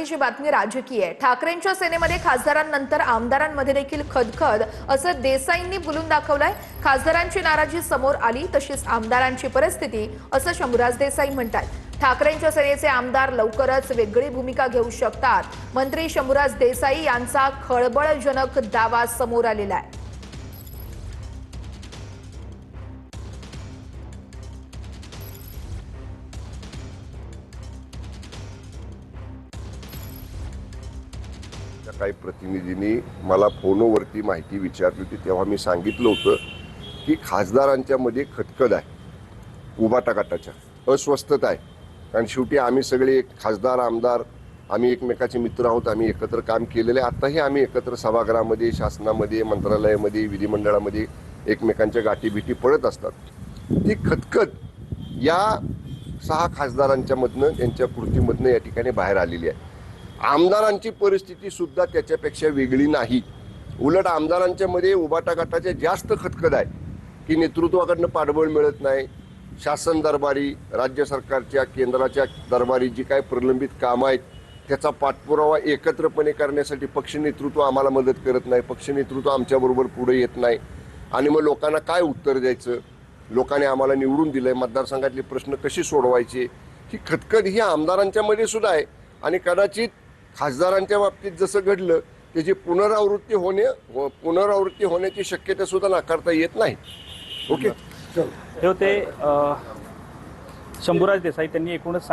आधीची बातमी राजकीय आहे। ठाकरेंच्या सेनेमध्ये खासदारांनंतर आमदारांमध्ये देखील खदखद असं देसाईंनी बोलून दाखवलंय। खासदारांची नाराजी समोर आली तशीच आमदारांची परिस्थिती असं शंभूराज देसाई म्हणतात। ठाकरेंच्या सेनेचे आमदार लवकरच वेगळी भूमिका घेऊ शकतात। मंत्री शंभूराज देसाई यांचा खळबळजनक दावा समोर आलेला आहे। काही प्रतिनिधींनी मला फोनवरती माहिती विचारली होती, तेव्हा मी सांगितलं होतं की खासदारांच्या मध्ये खटखट आहे, उभाटा गटाच्या अस्वस्थता आहे। कारण शेवटी आम्ही सगळे एक खासदार आमदार आम्ही एकमेकाचे मित्र आहोत, आम्ही एकत्र काम केलेले, आताही आम्ही एकत्र सभागृहामध्ये शासनामध्ये मंत्रालयामध्ये विधिमंडळामध्ये एकमेकांच्या गाठीभेटी पडत असतात। ती खटखट या 6 खासदारांच्या मधनं त्यांच्या कृतीमधनं या ठिकाणी बाहेर आलेली आहे। आमदारांची परिस्थिती सुद्धा त्याच्यापेक्षा वेगळी नाही, उलट आमदारांच्या मध्ये उभाटा गटाच्या जास्त खटखट आहे की नेतृत्वाकडनं पाठबळ मिळत नाही। शासन दरबारी राज्य सरकारच्या केंद्राच्या दरबारी जी काय प्रलंबित कामं आहेत त्याचा पाठपुरावा एकत्रपणे करण्यासाठी पक्ष नेतृत्व आम्हाला मदत करत नाही, पक्ष नेतृत्व आमच्याबरोबर पुढे येत नाही। आणि मग लोकांना काय उत्तर द्यायचं, लोकांनी आम्हाला निवडून दिलंय, मतदारसंघातले प्रश्न कसे सोडवायचे, ही खटखट ही आमदारांच्या मध्ये सुद्धा आहे। आणि कदाचित खासदारांच्या बाबतीत जसं घडलं त्याची पुनरावृत्ती होण्याची शक्यता सुद्धा नाकारता येत नाही। ओके, हे होते शंभूराज देसाई। त्यांनी एकूणच